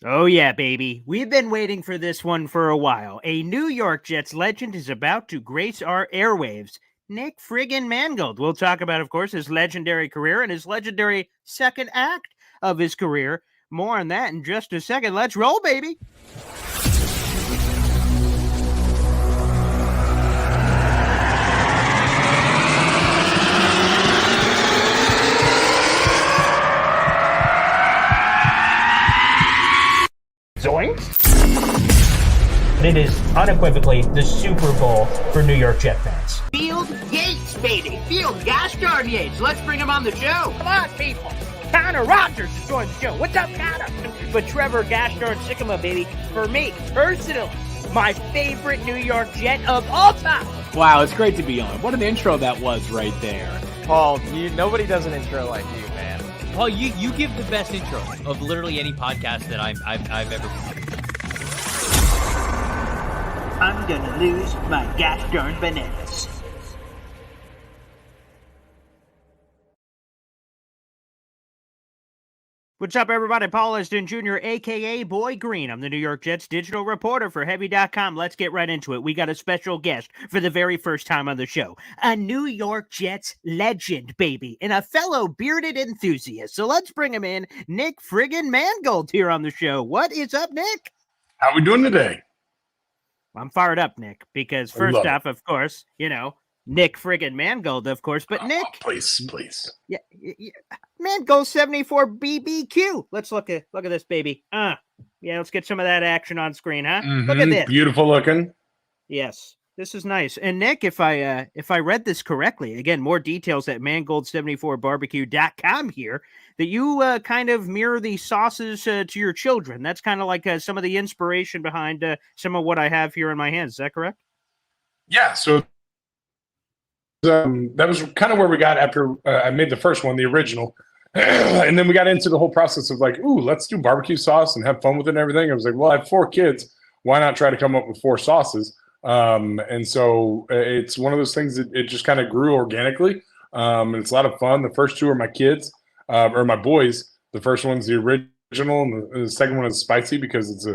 Oh, yeah, baby. We've been waiting for this one for a while. A New York Jets legend is about to grace our airwaves. Nick friggin' Mangold. We'll talk about, of course, his legendary career and his legendary second act of his career. More on that in just a second. Let's roll, baby. Zoinks! It is unequivocally the Super Bowl for New York Jet fans. Field Yates, baby. Field gosh darn Yates. Let's bring him on the show. Come on, people. Connor Rogers is joining the show. What's up, Connor? But Trevor gosh darn Sycamore, baby. For me, personally, my favorite New York Jet of all time. Wow, it's great to be on. What an intro that was right there. Paul, nobody does an intro like you, man. Paul, you give the best intro of literally any podcast that I've ever seen. I'm gonna lose my gosh darn bananas. What's up, everybody? Paul Eston Jr., a.k.a. Boy Green. I'm the New York Jets digital reporter for Heavy.com. Let's get right into it. We got a special guest for the very first time on the show. A New York Jets legend, baby, and a fellow bearded enthusiast. So let's bring him in. Nick friggin' Mangold here on the show. What is up, Nick? How we doing today? I'm fired up, Nick, because first off, of course, Nick friggin' Mangold, of course, but Nick. Please. Yeah. Mangold 74 BBQ. Let's look at this, baby. Yeah, let's get some of that action on screen, huh? Mm-hmm. Look at this. Beautiful looking. Yes, this is nice. And Nick, if I read this correctly, again, more details at mangold74barbecue.com here, that you kind of mirror the sauces to your children. That's kind of like some of the inspiration behind some of what I have here in my hands. Is that correct? Yeah, so that was kind of where we got after I made the first one, the original. And then we got into the whole process of like, ooh, let's do barbecue sauce and have fun with it and everything. I was like, well, I have 4 kids. Why not try to come up with 4 sauces? And so it's one of those things that it just kind of grew organically. And it's a lot of fun. The first 2 are my kids, or my boys. The first one's the original, and the second one is spicy because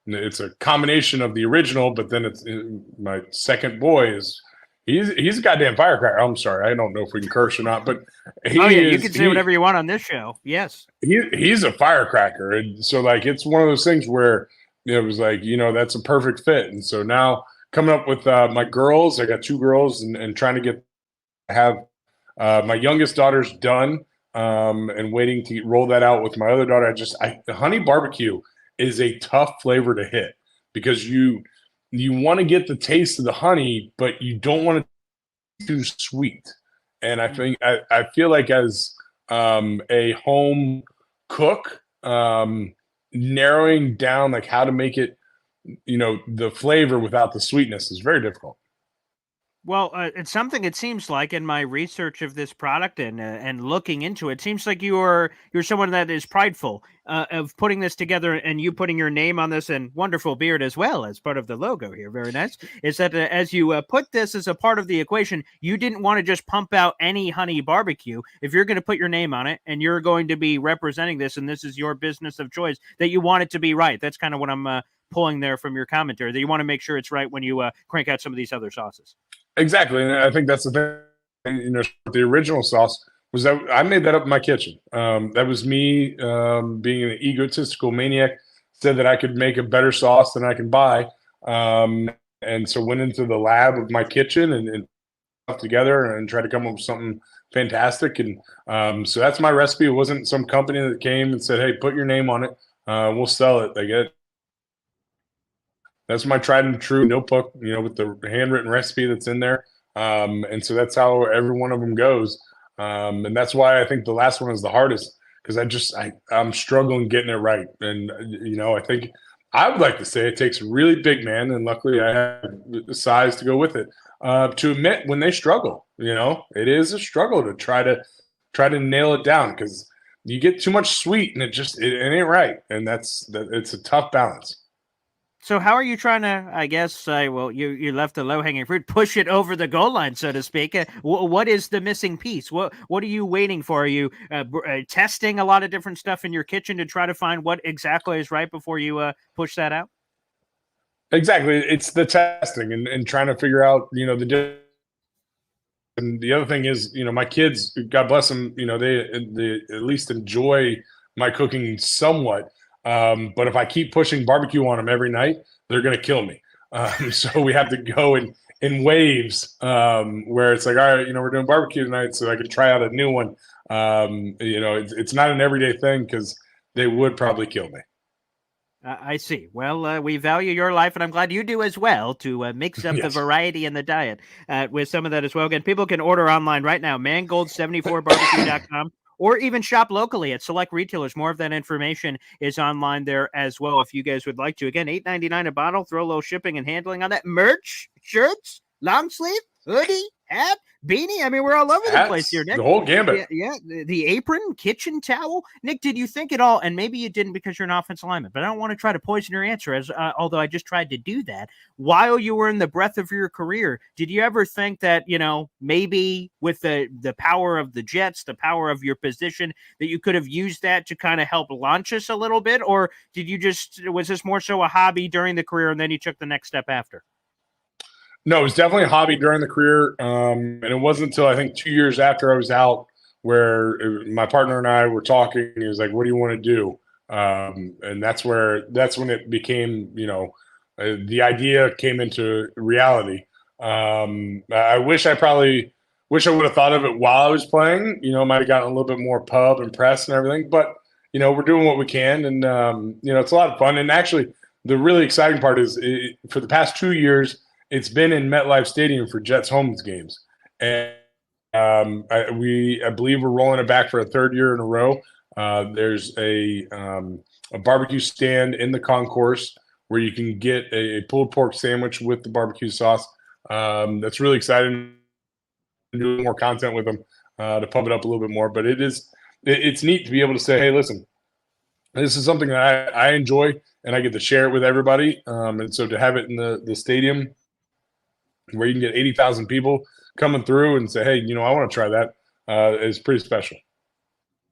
it's a combination of the original, but then my second boy is he's a goddamn firecracker. I'm sorry, I don't know if we can curse or not, but you can say whatever you want on this show. Yes, he's a firecracker, and so like it's one of those things where it was like that's a perfect fit. And so now coming up with my girls, I got 2 girls, and trying to have my youngest daughter's done, and waiting to roll that out with my other daughter. The honey barbecue is a tough flavor to hit because you want to get the taste of the honey, but you don't want it too sweet. And I think I feel like as a home cook, narrowing down like how to make it, the flavor without the sweetness is very difficult. Well, it's something it seems like in my research of this product and looking into it, seems like you're someone that is prideful of putting this together and you putting your name on this and wonderful beard as well as part of the logo here. Very nice. Is that as you put this as a part of the equation, you didn't want to just pump out any honey barbecue. If you're going to put your name on it and you're going to be representing this and this is your business of choice, that you want it to be right. That's kind of what I'm pulling there from your commentary, that you want to make sure it's right when you crank out some of these other sauces. Exactly, and I think that's the thing. The original sauce was that I made that up in my kitchen. That was me being an egotistical maniac. Said that I could make a better sauce than I can buy, and so went into the lab of my kitchen and stuff together and tried to come up with something fantastic. And so that's my recipe. It wasn't some company that came and said, "Hey, put your name on it. We'll sell it." They get it. That's my tried and true notebook, with the handwritten recipe that's in there. And so that's how every one of them goes. And that's why I think the last one is the hardest, because I'm struggling getting it right. And, I think I would like to say it takes a really big man, and luckily I have the size to go with it, to admit when they struggle. It is a struggle to try to nail it down, because you get too much sweet and it ain't right. And it's a tough balance. So how are you trying to, I guess, well, you left the low-hanging fruit, push it over the goal line, so to speak. What is the missing piece? What are you waiting for? Are you testing a lot of different stuff in your kitchen to try to find what exactly is right before you push that out? Exactly. It's the testing and trying to figure out, and the other thing is, my kids, God bless them, they at least enjoy my cooking somewhat. But if I keep pushing barbecue on them every night, they're going to kill me. So we have to go in waves, where it's like, all right, we're doing barbecue tonight, so I can try out a new one. It's not an everyday thing because they would probably kill me. I see. Well, we value your life, and I'm glad you do as well to mix up the Yes. variety in the diet with some of that as well. Again, people can order online right now, mangold74barbecue.com, or even shop locally at select retailers. More of that information is online there as well if you guys would like to. Again, $8.99 a bottle. Throw a little shipping and handling on that. Merch, shirts, long sleeve, hoodie, hat, beanie. I mean, we're all over the place here, Nick. The whole gambit. Yeah, the apron, kitchen towel. Nick, did you think at all, and maybe you didn't because you're an offensive lineman, but I don't want to try to poison your answer, as although I just tried to do that. While you were in the breadth of your career, did you ever think that, maybe with the power of the Jets, the power of your position, that you could have used that to kind of help launch us a little bit? Or was this more so a hobby during the career and then you took the next step after? No, it was definitely a hobby during the career, and it wasn't until I think 2 years after I was out where my partner and I were talking. He was like, "What do you want to do?" And that's when it became, the idea came into reality. I wish I would have thought of it while I was playing. Might have gotten a little bit more pub and press and everything, but we're doing what we can, and it's a lot of fun. And actually, the really exciting part is for the past 2 years. It's been in MetLife Stadium for Jets home games, and I believe we're rolling it back for a third year in a row. There's a barbecue stand in the concourse where you can get a pulled pork sandwich with the barbecue sauce. That's really exciting. Do more content with them to pump it up a little bit more, but it's neat to be able to say, hey, listen, this is something that I enjoy, and I get to share it with everybody. And so to have it in the stadium, where you can get 80,000 people coming through and say, hey, I want to try that, is pretty special.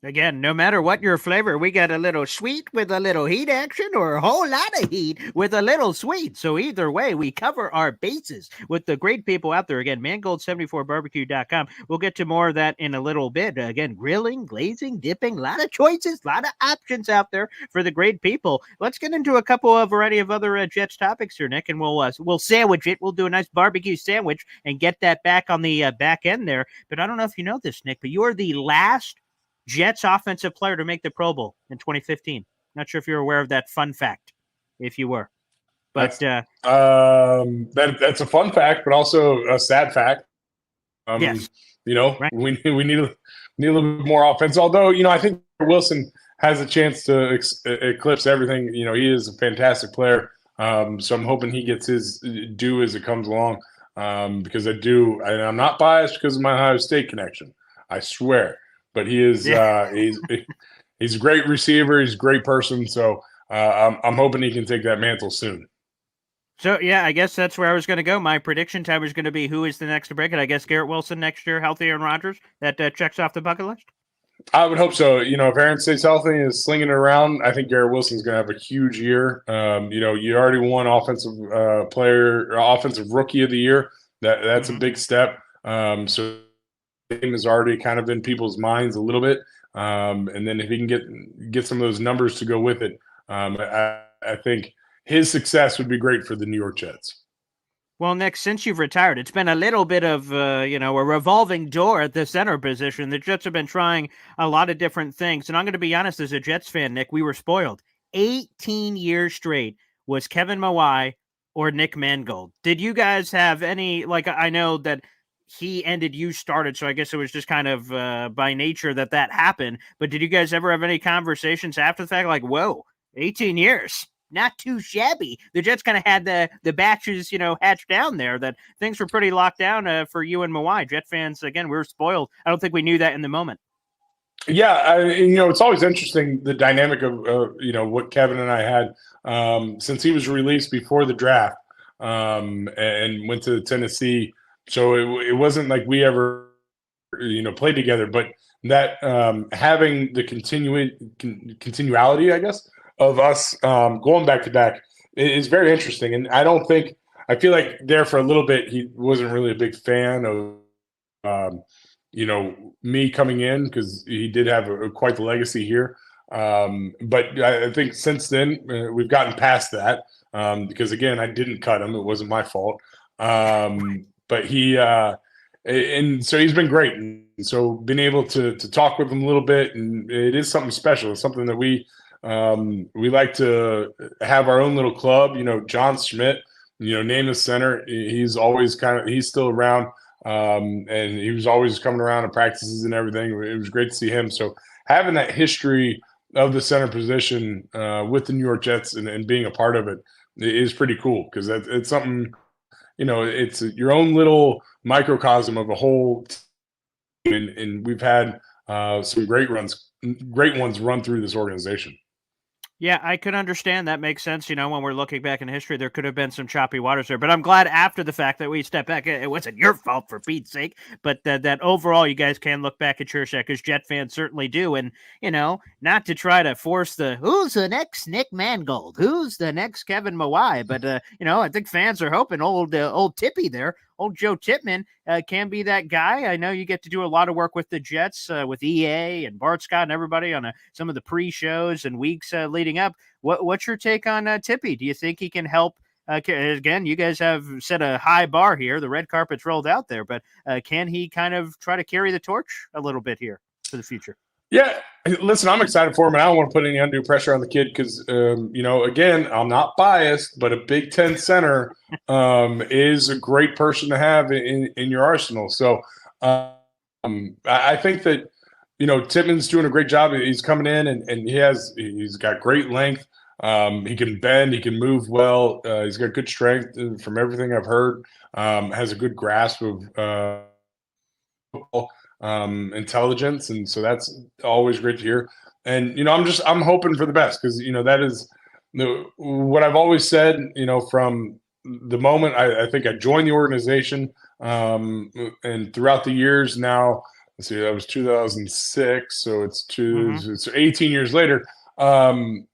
Again, no matter what your flavor, we got a little sweet with a little heat action, or a whole lot of heat with a little sweet. So either way, we cover our bases with the great people out there. Again, mangold74barbecue.com. We'll get to more of that in a little bit. Again, grilling, glazing, dipping, a lot of choices, a lot of options out there for the great people. Let's get into a couple of variety of other Jets topics here, Nick, and we'll sandwich it. We'll do a nice barbecue sandwich and get that back on the back end there. But I don't know if you know this, Nick, but you are the last Jets offensive player to make the Pro Bowl in 2015. Not sure if you're aware of that fun fact, if you were. But that's a fun fact, but also a sad fact. Yes. Right. we need a little bit more offense. Although, I think Wilson has a chance to eclipse everything. He is a fantastic player. So I'm hoping he gets his due as it comes along. Because I'm not biased because of my Ohio State connection. I swear. But he is he's a great receiver. He's a great person. So I'm hoping he can take that mantle soon. So, yeah, I guess that's where I was going to go. My prediction time was going to be who is the next to break it. I guess Garrett Wilson next year, healthy Aaron Rodgers. That checks off the bucket list? I would hope so. If Aaron stays healthy and is slinging it around, I think Garrett Wilson's going to have a huge year. You already won offensive rookie of the year. That's a big step. So game is already kind of in people's minds a little bit, and then if he can get some of those numbers to go with it, I think his success would be great for the New York Jets. Well, Nick, since you've retired, it's been a little bit of a revolving door at the center position. The Jets have been trying a lot of different things, and I'm going to be honest, as a Jets fan, Nick, we were spoiled. 18 years straight was Kevin Mawai or Nick Mangold. Did you guys have any? I know that he ended, you started, so I guess it was just kind of by nature that happened. But did you guys ever have any conversations after the fact, like, whoa, 18 years, not too shabby? The Jets kind of had the batches, hatched down there, that things were pretty locked down for you and Mawai. Jet fans, again, we were spoiled. I don't think we knew that in the moment. Yeah, it's always interesting the dynamic of what Kevin and I had since he was released before the draft and went to Tennessee. So it wasn't like we ever played together, but that having the continuality, I guess, of us going back to back is very interesting. And I feel like there for a little bit he wasn't really a big fan of. Um, me coming in because he did have quite the legacy here. But I think since then we've gotten past that because again, I didn't cut him; it wasn't my fault. But and so he's been great. And so being able to talk with him a little bit, and it is something special. It's something that we like to have our own little club. John Schmidt, name the center. He's always he's still around. And he was always coming around to practices and everything. It was great to see him. So having that history of the center position with the New York Jets and being a part of it is pretty cool because it's something, it's your own little microcosm of a whole team. And we've had some great ones run through this organization. Yeah, I could understand. That makes sense. When we're looking back in history, there could have been some choppy waters there. But I'm glad after the fact that we step back. It wasn't your fault, for Pete's sake. But that overall, you guys can look back at Church because Jet fans certainly do. And, not to try to force who's the next Nick Mangold? Who's the next Kevin Mawai? But, I think fans are hoping old Tippy there, old Joe Tipman, can be that guy. I know you get to do a lot of work with the Jets, with EA and Bart Scott and everybody on some of the pre-shows and weeks leading up. What's your take on Tippy? Do you think he can help? Again, you guys have set a high bar here. The red carpet's rolled out there, but can he kind of try to carry the torch a little bit here for the future? Yeah, listen, I'm excited for him, and I don't want to put any undue pressure on the kid because, again, I'm not biased, but a Big Ten center is a great person to have in your arsenal. So I think that, Tippmann's doing a great job. He's coming in, and he's got great length. He can bend, he can move well. He's got good strength from everything I've heard. Has a good grasp of football. Intelligence, and so that's always great to hear. And I'm hoping for the best because that is what I've always said. From the moment I think I joined the organization, and throughout the years now. Let's see, that was 2006, so it's 18 years later. Anything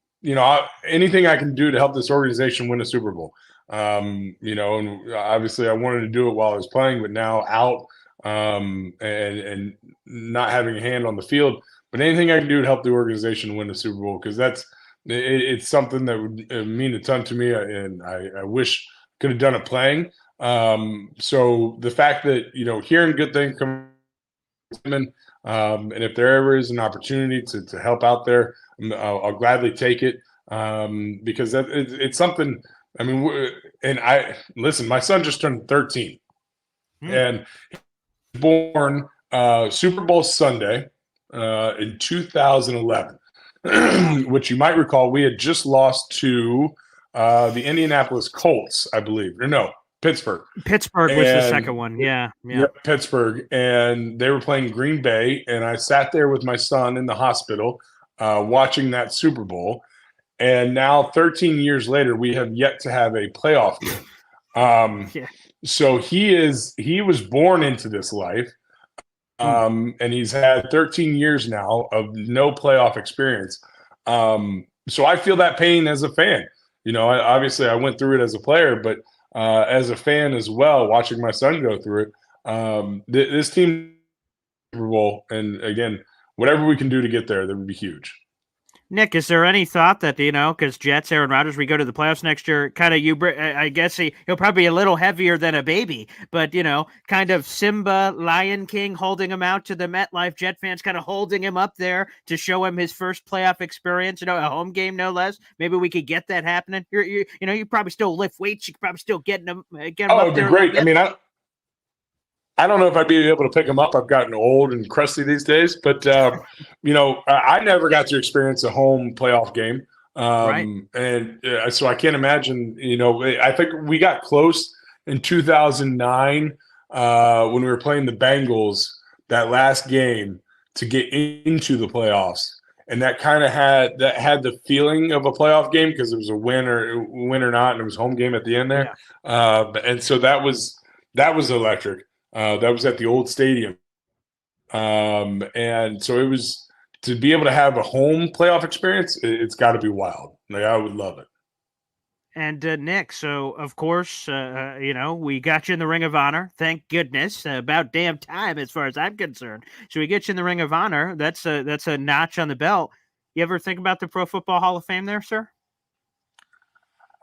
I can do to help this organization win a Super Bowl. And obviously I wanted to do it while I was playing, but now out. And not having a hand on the field, but anything I can do to help the organization win the Super Bowl because it's something that would mean a ton to me, and I wish could have done it playing. So the fact that hearing good things come in, and if there ever is an opportunity to help out there, I'll gladly take it because it's something. I mean, and listen. My son just turned 13, and born Super Bowl Sunday in 2011, which you might recall we had just lost to the Indianapolis Colts, I believe. Or no, Pittsburgh. Pittsburgh was the second one. Yeah. Pittsburgh. And they were playing Green Bay, and I sat there with my son in the hospital watching that Super Bowl. And now 13 years later, we have yet to have a playoff game. Yeah. So he was born into this life, and he's had 13 years now of no playoff experience. So I feel that pain as a fan. Obviously I went through it as a player, but as a fan as well, watching my son go through it, this team, Super Bowl, and again, whatever we can do to get there, that would be huge. Nick, is there any thought that, because Jets, Aaron Rodgers, we go to the playoffs next year, kind of I guess he'll probably be a little heavier than a baby, but, kind of Simba, Lion King holding him out to the MetLife, Jet fans kind of holding him up there to show him his first playoff experience, a home game, no less. Maybe we could get that happening. You probably still lift weights. You could probably still get him up there. It'd be great. I mean, I don't know if I'd be able to pick them up. I've gotten old and crusty these days, but I never got to experience a home playoff game, right. And so I can't imagine. I think we got close in 2009 when we were playing the Bengals that last game to get into the playoffs. And that kind of had the feeling of a playoff game because it was a win or not, and it was home game at the end there. Yeah. And so that was electric. That was at the old stadium. And so it was to be able to have a home playoff experience. It's got to be wild. Like, I would love it. And Nick, so of course, we got you in the Ring of Honor. Thank goodness, about damn time, as far as I'm concerned. So we get you in the Ring of Honor. That's a notch on the belt. You ever think about the Pro Football Hall of Fame there, sir?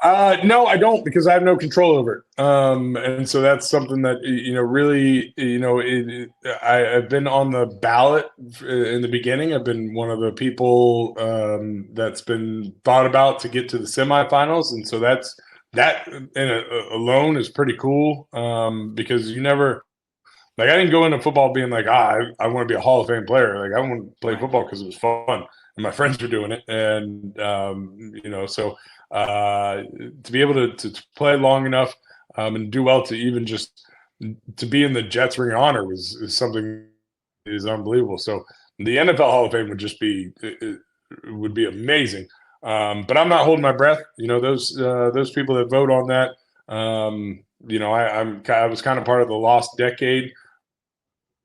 No, I don't, because I have no control over it. And so that's something that, really, I've been on the ballot in the beginning. I've been one of the people that's been thought about to get to the semifinals. And so that alone is pretty cool, because you never, like, I didn't go into football being like, I want to be a Hall of Fame player. Like, I want to play football because it was fun and my friends were doing it. And, so to be able to play long enough and do well to even just to be in the Jets Ring of Honor is something that is unbelievable. So the NFL Hall of Fame would just be would be amazing. But I'm not holding my breath. Those people that vote on that. I was kind of part of the lost decade,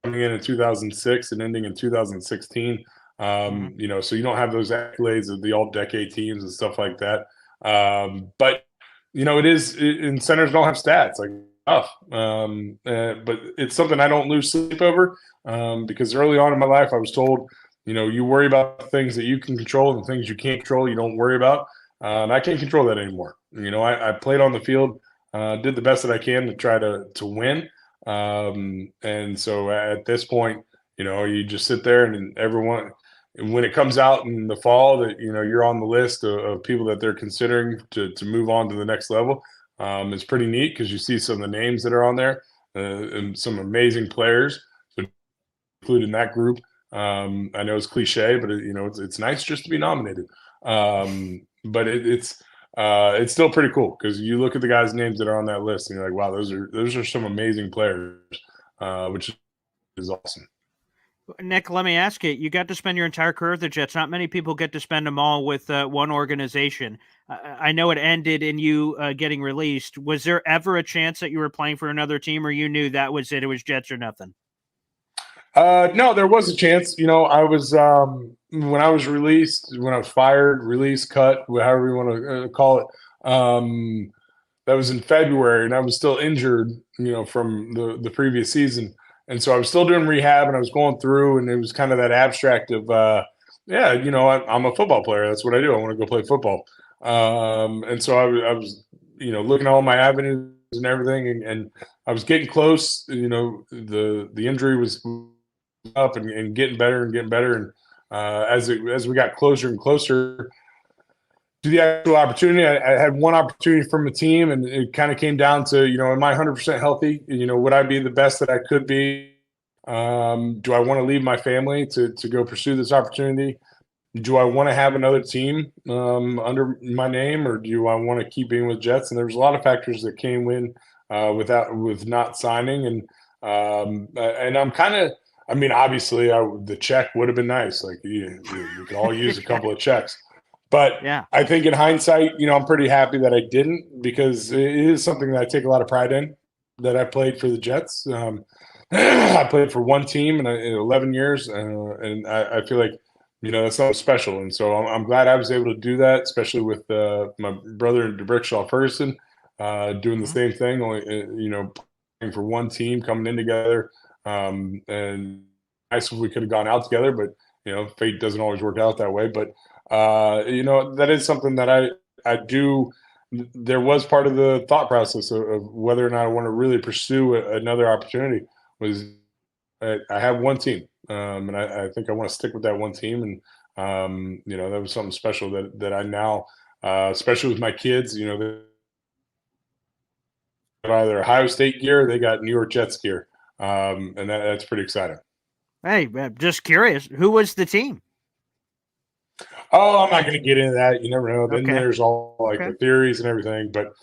coming in 2006 and ending in 2016. So you don't have those accolades of the all-decade teams and stuff like that. But it is, and centers don't have stats, like, tough. But it's something I don't lose sleep over, because early on in my life I was told, you worry about things that you can control, and things you can't control you don't worry about. I can't control that anymore. I played on the field, did the best that I can to try to win. And so at this point, you just sit there, and everyone, when it comes out in the fall that, you're on the list of people that they're considering to move on to the next level, it's pretty neat because you see some of the names that are on there, and some amazing players, so included in that group. I know it's cliche, but it's nice just to be nominated. But it's still pretty cool because you look at the guys' names that are on that list and you're like, wow, those are some amazing players, which is awesome. Nick, let me ask you, you got to spend your entire career with the Jets. Not many people get to spend them all with one organization. I know it ended in you getting released. Was there ever a chance that you were playing for another team, or you knew that was it? It was Jets or nothing? No, there was a chance. I was when I was released, when I was fired, released, cut, however you want to call it. That was in February, and I was still injured, from the previous season. And so I was still doing rehab, and I was going through, and it was kind of that abstract of, I'm a football player. That's what I do. I want to go play football. And so I was, looking at all my avenues and everything, and I was getting close. The injury was up and getting better and getting better. And as we got closer and closer to the actual opportunity, I had one opportunity from a team, and it kind of came down to, am I 100% healthy? Would I be the best that I could be? Do I want to leave my family to go pursue this opportunity? Do I want to have another team under my name, or do I want to keep being with Jets? And there was a lot of factors that came in with not signing, and I'm kind of, obviously the check would have been nice. Like you could all use a couple of checks. But yeah. I think in hindsight, I'm pretty happy that I didn't, because it is something that I take a lot of pride in, that I played for the Jets. I played for one team in 11 years, and I feel like, that's something special. And so I'm glad I was able to do that, especially with my brother DeBrickshaw Ferguson doing the same thing, only, playing for one team, coming in together. And nice if we could have gone out together, but, fate doesn't always work out that way. But that is something that I do. There was part of the thought process of whether or not I want to really pursue another opportunity. Was I have one team, and I think I want to stick with that one team. And that was something special that I now, especially with my kids, they either Ohio State gear, they got New York Jets gear, and that's pretty exciting. Hey, just curious, who was the team? Oh, I'm not going to get into that. You never know. Then there's all the theories and everything. But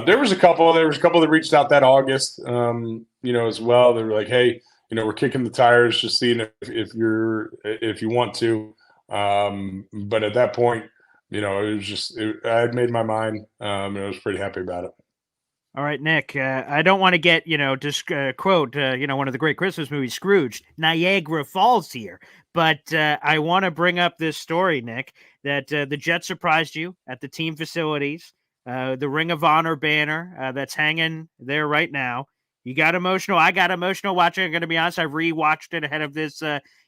there was a couple. There was a couple that reached out that August, as well. They were like, "Hey, we're kicking the tires, just seeing if you want to. But at that point, it was just I had made my mind, and I was pretty happy about it. All right, Nick, I don't want to get, just quote, one of the great Christmas movies, Scrooge, Niagara Falls here. But I want to bring up this story, Nick, that the Jets surprised you at the team facilities, the Ring of Honor banner that's hanging there right now. You got emotional. I got emotional watching. I'm going to be honest. I rewatched it ahead of this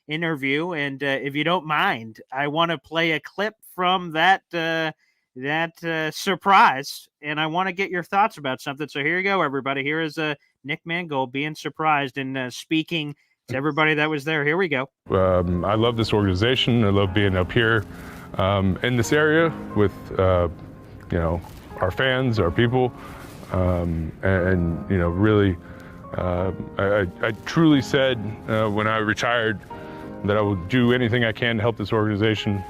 interview. And if you don't mind, I want to play a clip from that surprise, and I want to get your thoughts about something. So here you go, everybody. Here is Nick Mangold being surprised and speaking to everybody that was there. Here we go. I love this organization. I love being up here in this area with our fans, our people, and really, I truly said when I retired that I will do anything I can to help this organization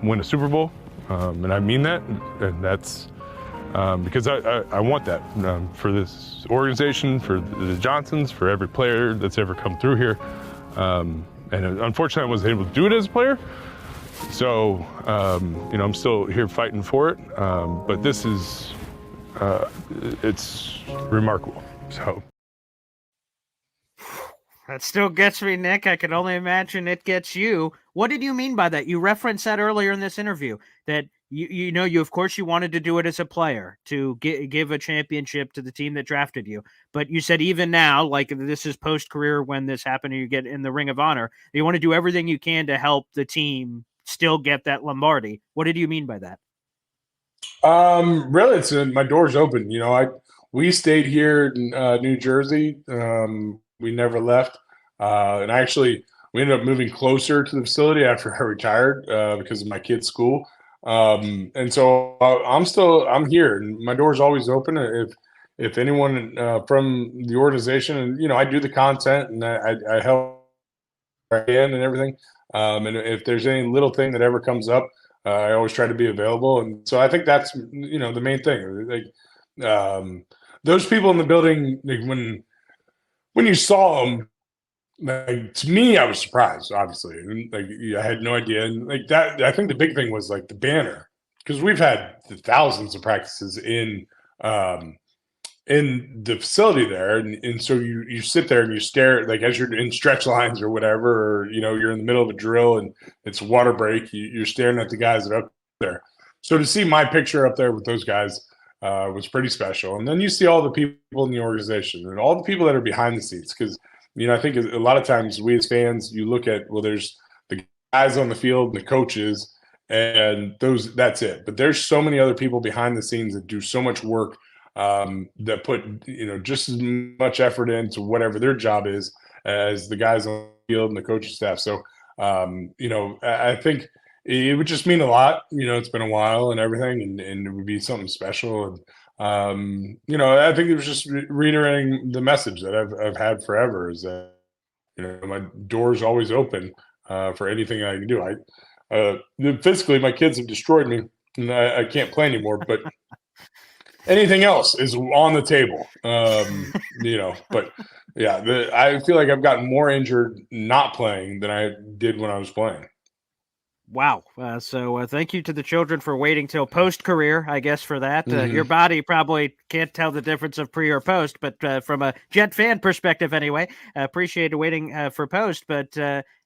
win a Super Bowl. And I mean that, and that's because I want that for this organization, for the Johnsons, for every player that's ever come through here. And unfortunately, I wasn't able to do it as a player. So, I'm still here fighting for it. But this is, it's remarkable. So. That still gets me, Nick. I can only imagine it gets you. What did you mean by that? You referenced that earlier in this interview, that you of course you wanted to do it as a player to give a championship to the team that drafted you. But you said even now, like this is post-career when this happened and you get in the Ring of Honor, you want to do everything you can to help the team still get that Lombardi. What did you mean by that? Really, it's my door's open. We stayed here in New Jersey. We never left. And we ended up moving closer to the facility after I retired because of my kid's school. And so I'm here, and my door's always open. If anyone from the organization, and I do the content and I help where I can and everything. And if there's any little thing that ever comes up, I always try to be available. And so I think that's the main thing. Like those people in the building, like when you saw them, like to me, I was surprised, obviously. And, like I had no idea. And like that, I think the big thing was like the banner, because we've had thousands of practices in the facility there, and so you sit there and you stare, like as you're in stretch lines or whatever, or you're in the middle of a drill and it's water break, you're staring at the guys that are up there. So to see my picture up there with those guys was pretty special. And then you see all the people in the organization and all the people that are behind the scenes, because I think a lot of times we as fans, you look at, well, there's the guys on the field, the coaches, and that's it. But there's so many other people behind the scenes that do so much work, that put just as much effort into whatever their job is as the guys on the field and the coaching staff. So I think it would just mean a lot. It's been a while and everything, and it would be something special. And I think it was just reiterating the message that I've had forever, is that my door's always open for anything I can do. Physically, my kids have destroyed me, and I can't play anymore. But anything else is on the table. But yeah, I feel like I've gotten more injured not playing than I did when I was playing. Wow. So thank you to the children for waiting till post-career, I guess, for that. Your body probably can't tell the difference of pre or post, but from a Jet fan perspective anyway, appreciate waiting for post. But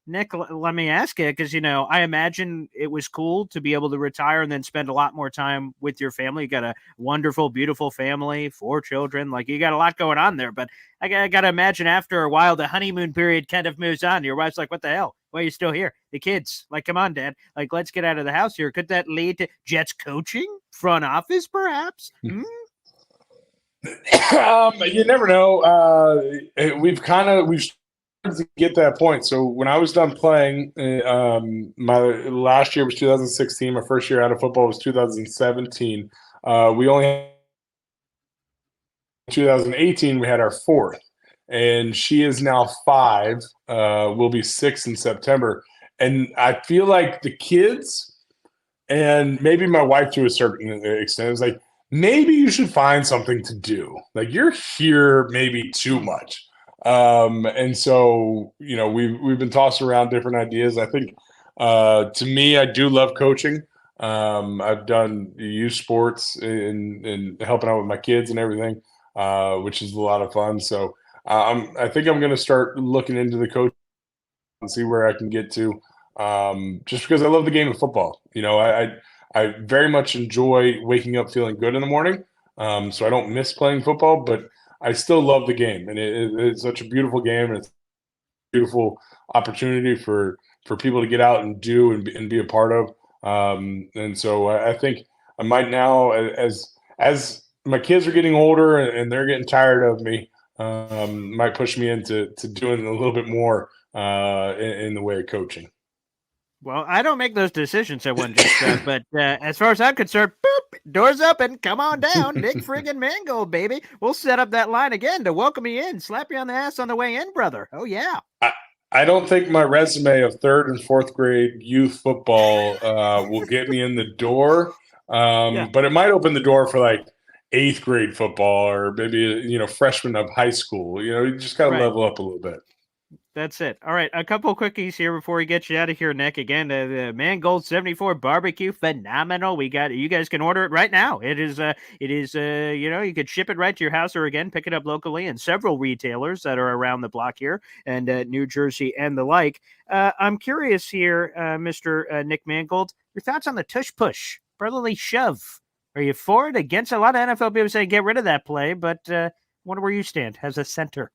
Nick, let me ask you, because, I imagine it was cool to be able to retire and then spend a lot more time with your family. You got a wonderful, beautiful family, 4 children. Like, you got a lot going on there. But I got to imagine after a while, the honeymoon period kind of moves on. Your wife's like, what the hell? Why are you still here? The kids, like, come on, Dad. Like, let's get out of the house here. Could that lead to Jets coaching, front office, perhaps? You never know. We've to get that point. So when I was done playing, my last year was 2016. My first year out of football was 2017. We only had 2018. We had our 4th, and she is now 5. Will be 6 in September. And I feel like the kids, and maybe my wife to a certain extent, is like, maybe you should find something to do. Like, you're here maybe too much. And so, we've been tossing around different ideas. I think, to me, I do love coaching. I've done youth sports and helping out with my kids and everything, which is a lot of fun. So I think I'm going to start looking into the coach and see where I can get to, just because I love the game of football. I very much enjoy waking up feeling good in the morning. So I don't miss playing football, but I still love the game, and it's such a beautiful game, and it's a beautiful opportunity for people to get out and do and be a part of. And so I think I might now, as my kids are getting older and they're getting tired of me, might push me into doing a little bit more in the way of coaching. Well, I don't make those decisions that one just said, but as far as I'm concerned, boop, doors open. Come on down, Nick friggin' Mangold, baby. We'll set up that line again to welcome you in. Slap you on the ass on the way in, brother. Oh, yeah. I don't think my resume of 3rd and 4th grade youth football will get me in the door, but it might open the door for like 8th grade football or maybe freshman of high school. You just got to level up a little bit. That's it. All right, a couple quickies here before we get you out of here, Nick. Again, the Mangold 74 barbecue, phenomenal. We got you guys can order it right now. It is you could ship it right to your house or again pick it up locally in several retailers that are around the block here and New Jersey and the like. I'm curious here, Mr. Nick Mangold, your thoughts on the tush push, brotherly shove. Are you for it, against? A lot of NFL people say get rid of that play, but wonder where you stand as a center.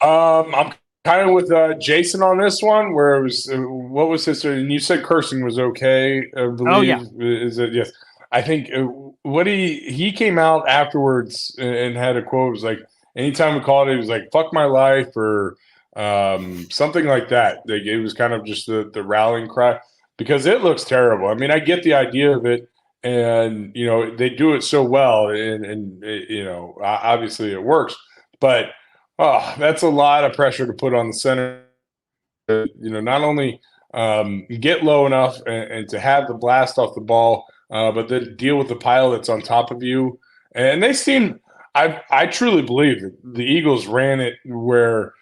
I'm kind of with Jason on this one, where it was what was his? And you said cursing was okay. I believe. Oh, yeah. Is it? Yes. I think what he came out afterwards and had a quote. It was like, anytime we called it, he was like "fuck my life" or something like that. Like, it was kind of just the rallying cry, because it looks terrible. I mean, I get the idea of it, and they do it so well, and obviously it works, but. Oh, that's a lot of pressure to put on the center. Not only get low enough and to have the blast off the ball, but then deal with the pile that's on top of you. And they seem, I truly believe that the Eagles ran it where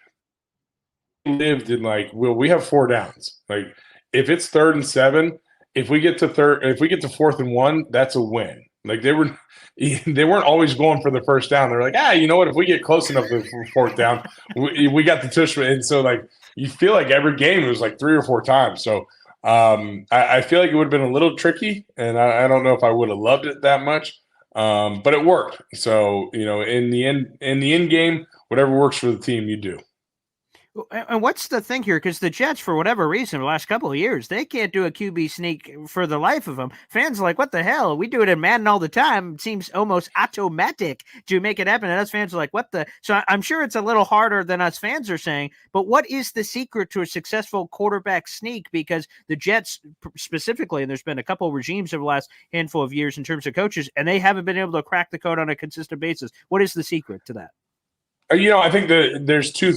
they lived in we have 4 downs. Like, if it's 3rd and 7, if we get to 4th and 1, that's a win. Like, they weren't always going for the first down. They're like, you know what? If we get close enough to the 4th down, we got the tush. And so, you feel like every game it was like 3 or 4 times. So I feel like it would have been a little tricky, and I don't know if I would have loved it that much, but it worked. So in the end game, whatever works for the team, you do. And what's the thing here? Because the Jets, for whatever reason, the last couple of years, they can't do a QB sneak for the life of them. Fans are like, what the hell? We do it in Madden all the time. It seems almost automatic to make it happen. And us fans are like, what the? So I'm sure it's a little harder than us fans are saying. But what is the secret to a successful quarterback sneak? Because the Jets specifically, and there's been a couple of regimes over the last handful of years in terms of coaches, and they haven't been able to crack the code on a consistent basis. What is the secret to that? I think that there's two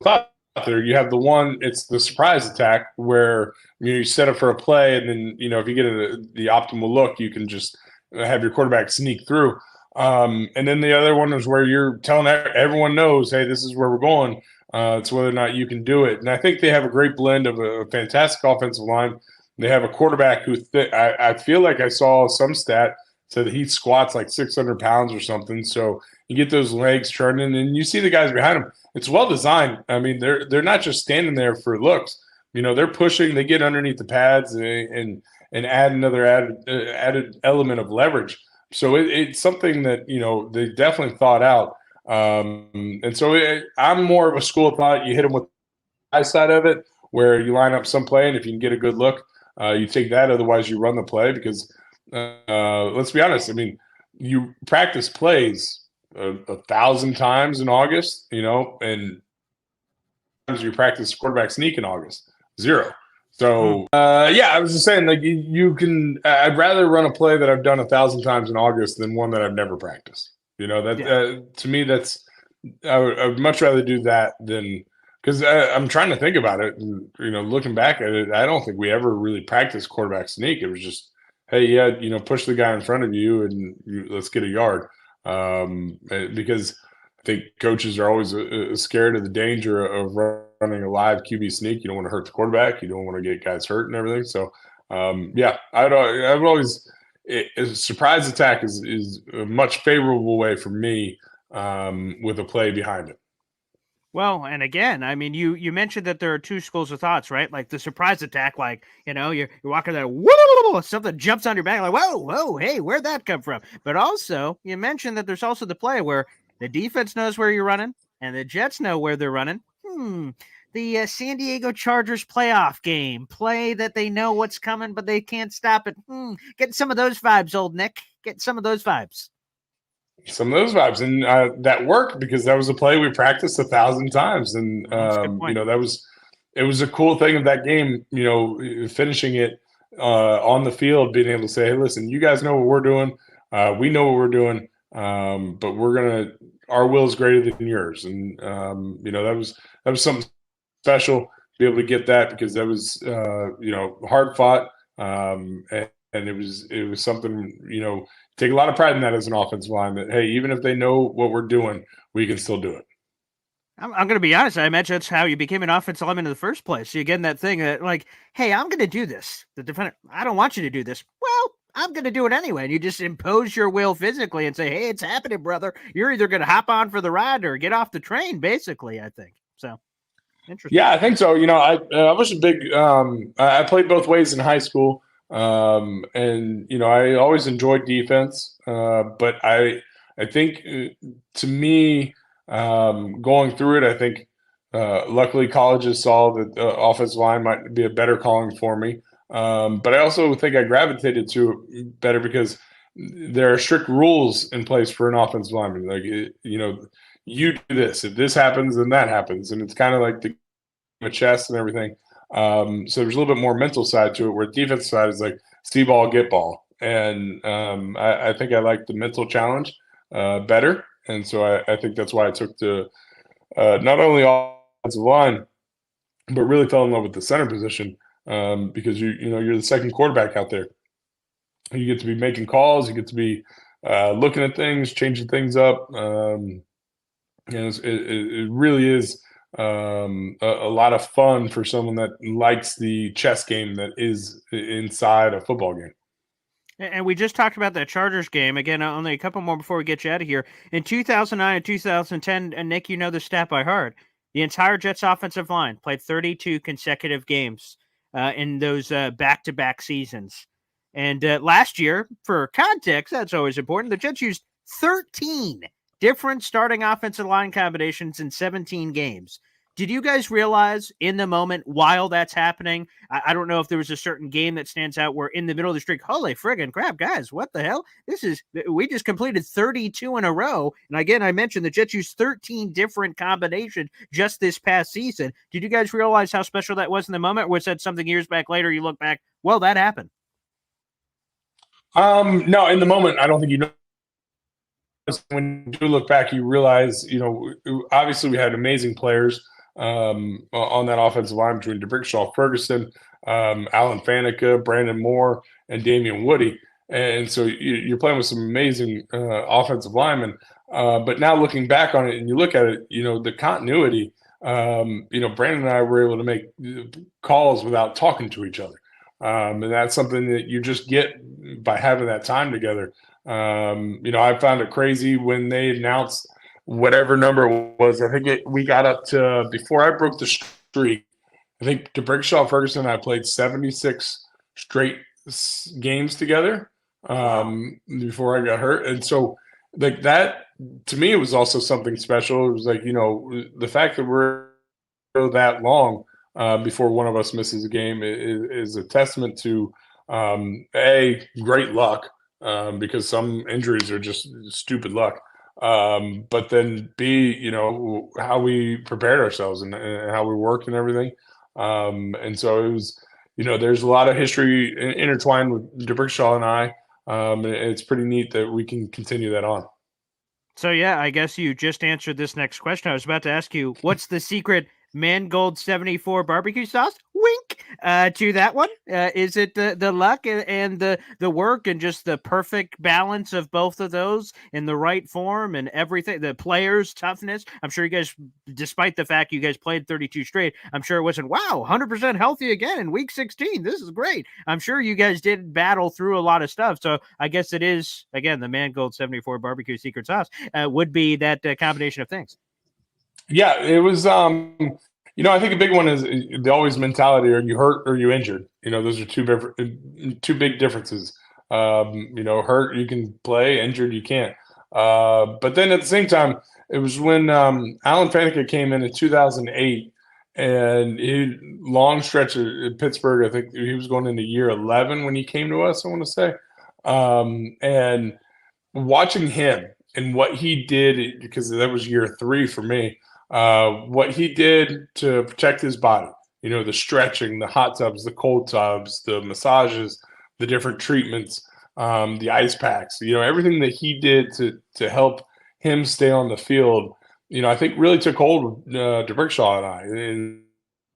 thought there. You have the one, it's the surprise attack, where you set up for a play, and then if you get the optimal look, you can just have your quarterback sneak through. And then the other one is where you're telling everyone knows, hey, this is where we're going. It's whether or not you can do it. And I think they have a great blend of a fantastic offensive line. They have a quarterback who I feel like I saw some stat said that he squats like 600 pounds or something. So you get those legs churning, and you see the guys behind him. It's well designed. I mean, they're not just standing there for looks. They're pushing. They get underneath the pads and add another added element of leverage. So it's something that they definitely thought out. And so I'm more of a school of thought. You hit them with the high side of it, where you line up some play, and if you can get a good look, you take that. Otherwise, you run the play, because let's be honest. I mean, you practice plays 1,000 times in August, and you practice quarterback sneak in August, 0. So I was just saying, like, you can. I'd rather run a play that I've done 1,000 times in August than one that I've never practiced. To me, that's I would much rather do that than, because I'm trying to think about it. And, looking back at it, I don't think we ever really practiced quarterback sneak. It was just, hey, push the guy in front of you and let's get a yard. Because I think coaches are always scared of the danger of running a live QB sneak. You don't want to hurt the quarterback. You don't want to get guys hurt and everything. So, yeah, I would always a surprise attack is a much favorable way for me with a play behind it. Well, and again, I mean, you mentioned that there are two schools of thoughts, right? Like the surprise attack, like, you're walking there, whoa, something jumps on your back, like, whoa, hey, where'd that come from? But also, you mentioned that there's also the play where the defense knows where you're running and the Jets know where they're running. The San Diego Chargers playoff game, play that they know what's coming, but they can't stop it. Getting some of those vibes, old Nick. Getting some of those vibes. Some of those vibes, and that worked because that was a play we practiced 1,000 times, and it was a cool thing of that game. Finishing it on the field, being able to say, "Hey, listen, you guys know what we're doing. We know what we're doing, but our will is greater than yours." And that was something special to be able to get that because that was hard fought, and it was something take a lot of pride in that as an offensive line that, hey, even if they know what we're doing, we can still do it. I'm going to be honest. I imagine that's how you became an offensive lineman in the first place. You get that thing that, like, hey, I'm going to do this. The defender, I don't want you to do this. Well, I'm going to do it anyway. And you just impose your will physically and say, hey, it's happening, brother. You're either going to hop on for the ride or get off the train, basically, I think. So, interesting. Yeah, I think so. I was a big I played both ways in high school. And I always enjoyed defense, but I think to me, going through it, I think luckily colleges saw that the offensive line might be a better calling for me. But I also think I gravitated to it better because there are strict rules in place for an offensive lineman. Like you do this, if this happens, then that happens, and it's kind of like the chess and everything. So there's a little bit more mental side to it, where the defense side is like see ball, get ball. And I think I like the mental challenge better. And so I think that's why I took the not only offensive line, but really fell in love with the center position because you're the second quarterback out there. You get to be making calls. You get to be looking at things, changing things up. It really is a lot of fun for someone that likes the chess game that is inside a football game. And we just talked about that Chargers game. Again, only a couple more before we get you out of here. In 2009 and 2010, and Nick, you know the stat by heart. The entire Jets offensive line played 32 consecutive games in those back-to-back seasons. And last year, for context, that's always important, the Jets used 13 different starting offensive line combinations in 17 games. Did you guys realize in the moment while that's happening? I don't know if there was a certain game that stands out where in the middle of the streak, holy friggin' crap, guys, what the hell? We just completed 32 in a row. And again, I mentioned the Jets used 13 different combinations just this past season. Did you guys realize how special that was in the moment? Or was that something years back later you look back, well, that happened? No, in the moment, I don't think you know. When you do look back, you realize, obviously we had amazing players on that offensive line between DeBrickshaw, Ferguson, Alan Faneca, Brandon Moore, and Damian Woody. And so you're playing with some amazing offensive linemen. But now looking back on it and you look at it, the continuity, Brandon and I were able to make calls without talking to each other. And that's something that you just get by having that time together. I found it crazy when they announced whatever number it was. I think we got up to, before I broke the streak, I think DeBrickshaw, Ferguson, and I played 76 straight games together before I got hurt. And so like that, to me, it was also something special. It was like, the fact that we're that long before one of us misses a game is a testament to, great luck, because some injuries are just stupid luck. But then B, how we prepared ourselves and how we worked and everything. And so it was, there's a lot of history intertwined with DeBrickshaw and I. And it's pretty neat that we can continue that on. So, yeah, I guess you just answered this next question. I was about to ask you, what's the secret Mangold 74 barbecue sauce? Wink. to that one? Is it the luck and the work and just the perfect balance of both of those in the right form and everything? The players' toughness. I'm sure you guys, despite the fact you guys played 32 straight, I'm sure it wasn't, wow, 100% healthy again in week 16. This is great. I'm sure you guys did battle through a lot of stuff. So I guess it is, again, the Mangold 74 barbecue secret sauce would be that combination of things. Yeah, it was. I think a big one is the always mentality: are you hurt or you injured? Those are two big differences. Hurt you can play, injured you can't. But then at the same time, it was when Alan Faneca came in 2008, and long stretch at Pittsburgh. I think he was going into year 11 when he came to us. I want to say, and watching him and what he did, because that was year 3 for me. What he did to protect his body, the stretching, the hot tubs, the cold tubs, the massages, the different treatments, the ice packs, everything that he did to help him stay on the field, I think really took hold of DeBrickshaw and I, and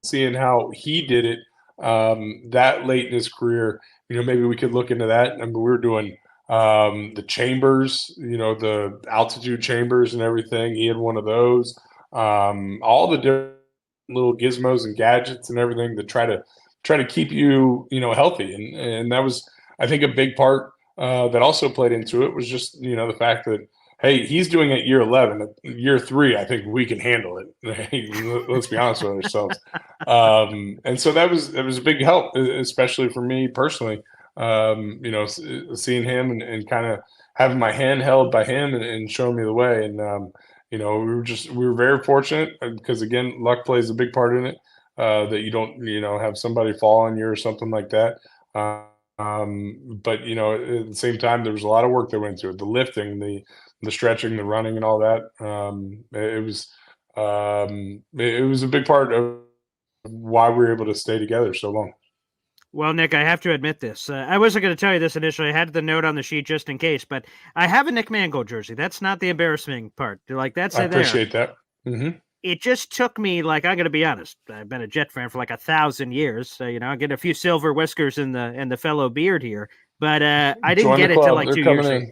seeing how he did it that late in his career. Maybe we could look into that. I mean, we were doing the chambers, the altitude chambers and everything. He had one of those. All the different little gizmos and gadgets and everything to try to keep you, healthy. And that was, I think, a big part that also played into it was just, the fact that, hey, he's doing it year 11. At year 3, I think we can handle it. Let's be honest with ourselves. And so that was a big help, especially for me personally. Seeing him and kind of having my hand held by him and showing me the way. And we were very fortunate because, again, luck plays a big part in it, that you don't, have somebody fall on you or something like that. But, at the same time, there was a lot of work that went into it, the lifting, the stretching, the running and all that. It was a big part of why we were able to stay together so long. Well, Nick, I have to admit this. I wasn't going to tell you this initially. I had the note on the sheet just in case, but I have a Nick Mangold jersey. That's not the embarrassing part. That's I appreciate that. Mm-hmm. It just took me, I'm going to be honest. I've been a Jet fan for 1,000 years, so I get a few silver whiskers in the fellow beard here, but I didn't get it till 2 years ago.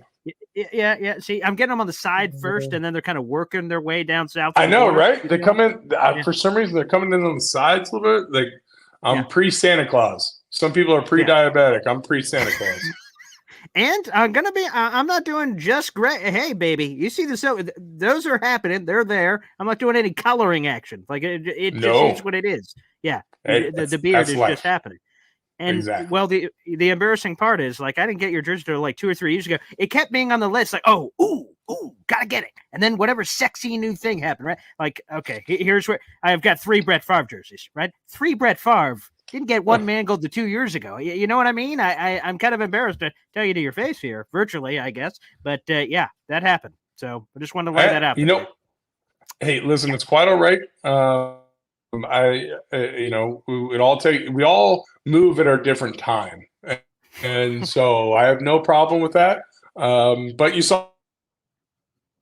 Yeah. See, I'm getting them on the side first, and then they're kind of working their way down south. I know, right? They come in for some reason. They're coming in on the sides a little bit. I'm pre-Santa Claus. Some people are pre-diabetic. I'm pre-Santa Claus. And I'm not doing just great. Hey, baby, you see those are happening. They're there. I'm not doing any coloring action. It just is what it is. Yeah. Hey, the beard is life. Just happening. And exactly. Well, the embarrassing part is I didn't get your jersey till 2 or 3 years ago. It kept being on the list. Ooh, gotta get it. And then whatever sexy new thing happened, right? Okay, here's where I've got 3 Brett Favre jerseys, right? 3 Brett Favre. Didn't get one Mangold to 2 years ago. You know what I mean? I'm kind of embarrassed to tell you to your face here, virtually, I guess. But that happened. So I just wanted to lay that out. Hey, listen, it's quite all right. We all move at our different time, and so I have no problem with that. But you saw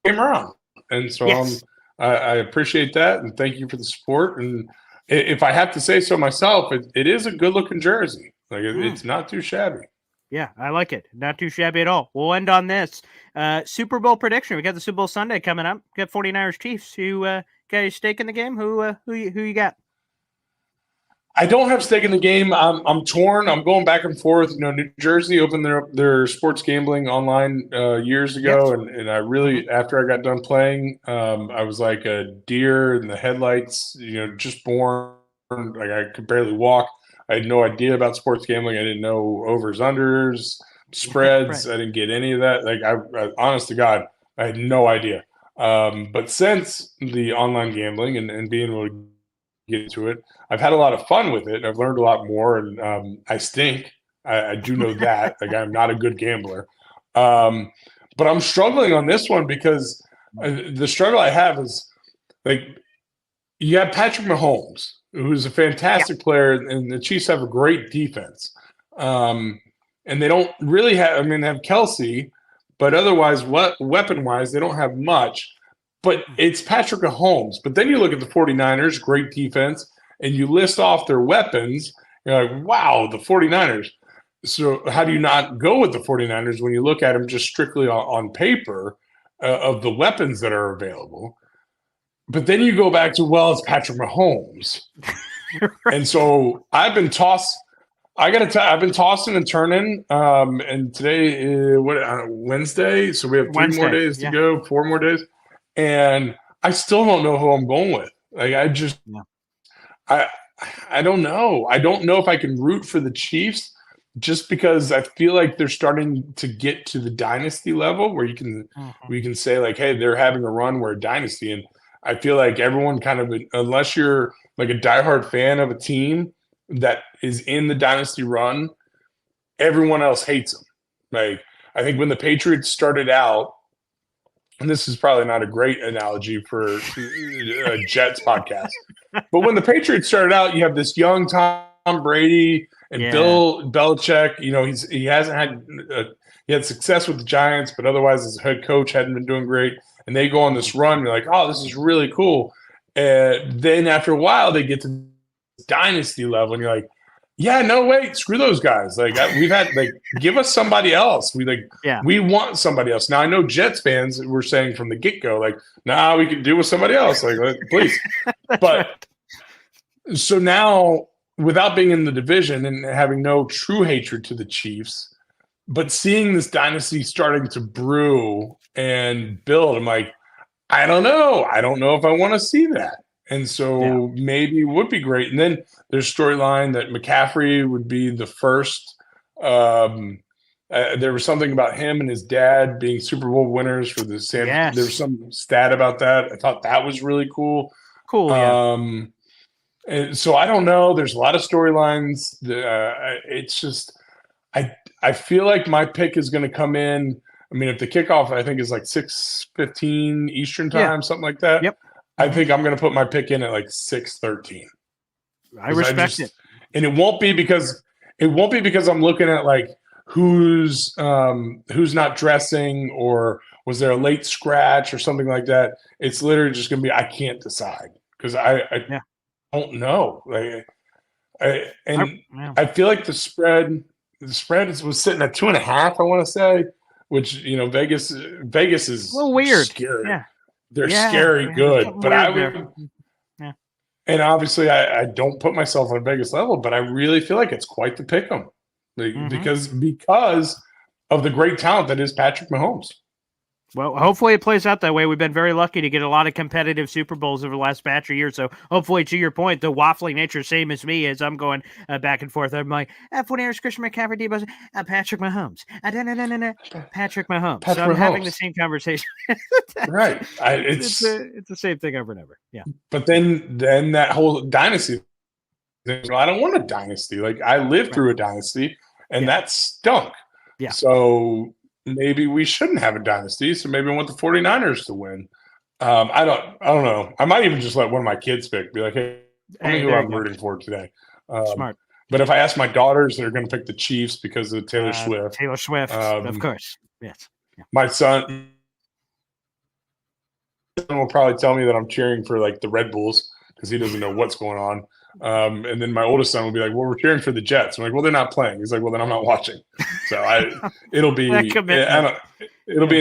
came around, and so yes. I appreciate that, and thank you for the support. And if I have to say so myself, it is a good-looking jersey. It's not too shabby. Yeah, I like it. Not too shabby at all. We'll end on this. Super Bowl prediction. We got the Super Bowl Sunday coming up. We got 49ers Chiefs. Who got a stake in the game? Who you got? I don't have stake in the game. I'm torn. I'm going back and forth. New Jersey opened their sports gambling online years ago, yes. and I really, after I got done playing, I was like a deer in the headlights. Just born. I could barely walk. I had no idea about sports gambling. I didn't know overs, unders, spreads. Right. I didn't get any of that. I honest to God, I had no idea. But since the online gambling and being able to get into it, I've had a lot of fun with it. I've learned a lot more, and I stink. I do know that. I'm not a good gambler. But I'm struggling on this one because the struggle I have is you have Patrick Mahomes, who's a fantastic player, and the Chiefs have a great defense. And they don't really have – they have Kelsey, but otherwise, weapon-wise, they don't have much. But it's Patrick Mahomes. But then you look at the 49ers, great defense, and you list off their weapons, You're like, wow, the 49ers. So how do you not go with the 49ers when you look at them just strictly on paper of the weapons that are available? But then you go back to, well, it's Patrick Mahomes. And so I've been tossing and turning. And today is Wednesday, so we have 3 more days to go, 4 more days, and I still don't know who I'm going with. Like I don't know. I don't know if I can root for the Chiefs just because I feel like they're starting to get to the dynasty level where we can say like, hey, they're having a run, we're a dynasty, and I feel like everyone kind of, unless you're like a diehard fan of a team that is in the dynasty run, everyone else hates them. Like, I think when the Patriots started out, and this is probably not a great analogy for a Jets podcast, but when the Patriots started out, you have this young Tom Brady and Bill Belichick. You know, he had success with the Giants, but otherwise his head coach hadn't been doing great. And they go on this run. You're like, oh, this is really cool. And then after a while, they get to dynasty level, and you're like, yeah, no, wait, screw those guys. Like we've had, like, give us somebody else. We want somebody else. Now I know Jets fans were saying from the get go, like, nah, we can do with somebody else. Like, please. But so now, without being in the division and having no true hatred to the Chiefs, but seeing this dynasty starting to brew and build, I'm like, I don't know. I don't know if I want to see that. And so maybe it would be great. And then there's storyline that McCaffrey would be the first. There was something about him and his dad being Super Bowl winners for the San. Yes. There was some stat about that. I thought that was really cool. Cool. Yeah. And so I don't know. There's a lot of storylines. It's just I feel like my pick is going to come in. I mean, if the kickoff I think is like 6:15 Eastern time, something like that. Yep. I think I'm going to put my pick in at like 6:13. I respect it, and it won't be because I'm looking at like who's not dressing or was there a late scratch or something like that. It's literally just going to be I can't decide because I don't know. Like, I feel like the spread was sitting at 2.5. I want to say, which Vegas is a little weird. Scary. Yeah. They're scary good, but I would. Yeah. And obviously, I don't put myself on a Vegas level, but I really feel like it's quite the pick 'em, because of the great talent that is Patrick Mahomes. Well, hopefully it plays out that way. We've been very lucky to get a lot of competitive Super Bowls over the last batch of years. So hopefully, to your point, the waffling nature, same as me, as I'm going back and forth. I'm like, F1 Christian McCaffrey, Patrick Mahomes. No. Patrick Mahomes. So I'm having the same conversation. Right. It's the same thing over and over. Yeah. But then that whole dynasty thing, I don't want a dynasty. Like, I lived through a dynasty, and that stunk. Yeah. So maybe we shouldn't have a dynasty. So maybe I want the 49ers to win. I don't know. I might even just let one of my kids pick, be like, hey, tell me who I'm rooting for today. Smart. But if I ask my daughters, they're going to pick the Chiefs because of Taylor Swift. Taylor Swift, of course. Yes. Yeah. My son will probably tell me that I'm cheering for like the Red Bulls because he doesn't know what's going on. And then my oldest son will be like, well, we're cheering for the Jets. I'm like, well, they're not playing. He's like, well, then I'm not watching. So it'll be an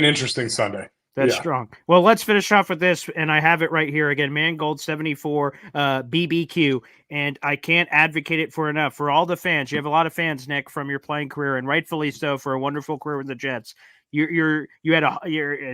interesting Sunday. That's strong. Well, let's finish off with this, and I have it right here again. Mangold 74 BBQ, and I can't advocate it for enough. For all the fans, you have a lot of fans, Nick, from your playing career, and rightfully so, for a wonderful career with the Jets. You had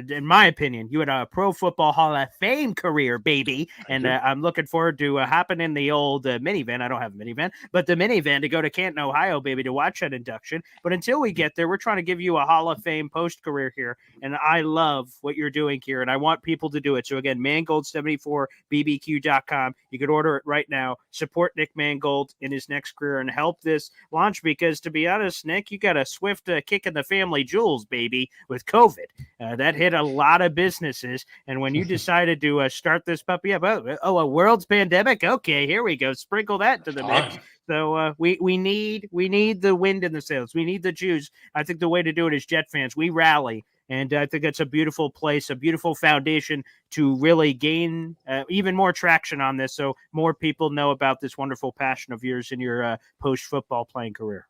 in my opinion, you had a Pro Football Hall of Fame career, baby, and I'm looking forward to hopping in the old minivan. I don't have a minivan, but the minivan to go to Canton, Ohio, baby, to watch that induction. But until we get there, we're trying to give you a Hall of Fame post career here, and I love what you're doing here, and I want people to do it. So again, Mangold74BBQ.com. You could order it right now. Support Nick Mangold in his next career and help this launch, because to be honest, Nick, you got a swift kick in the family jewels, baby. With COVID, that hit a lot of businesses. And when you decided to start this puppy up, a world's pandemic. Okay, here we go. Sprinkle that into the mix. So we need the wind in the sails. We need the juice. I think the way to do it is Jet fans. We rally And I think it's a beautiful place, a beautiful foundation to really gain even more traction on this, so more people know about this wonderful passion of yours in your post-football playing career.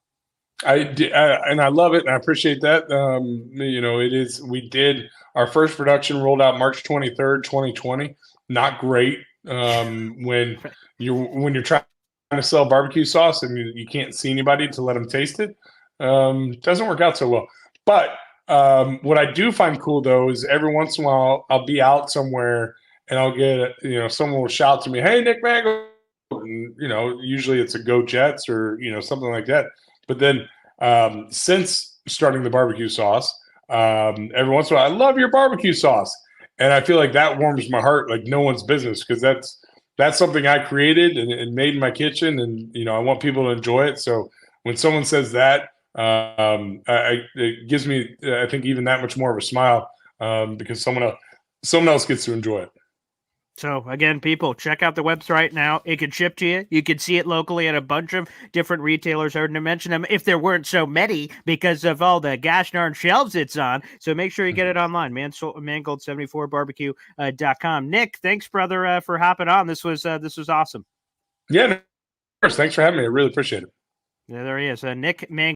And I love it, and I appreciate that. It is. We did our first production rolled out March 23rd, 2020. Not great when you're trying to sell barbecue sauce and you can't see anybody to let them taste it. Doesn't work out so well. But what I do find cool though is every once in a while I'll be out somewhere and I'll get someone will shout to me, "Hey, Nick Mangold," and, usually it's a Go Jets or something like that. But then since starting the barbecue sauce, every once in a while, I love your barbecue sauce. And I feel like that warms my heart like no one's business, because that's something I created and made in my kitchen. And, I want people to enjoy it. So when someone says that, it gives me, I think, even that much more of a smile because someone else gets to enjoy it. So again, people, check out the website right now. It can ship to you. You can see it locally at a bunch of different retailers. I heard to mention them if there weren't so many because of all the gosh darn shelves it's on. So make sure you get it online, Mangold74barbecue.com. Nick, thanks, brother, for hopping on. This was awesome. Yeah, of course. Thanks for having me. I really appreciate it. Yeah, there he is. Nick Mangold.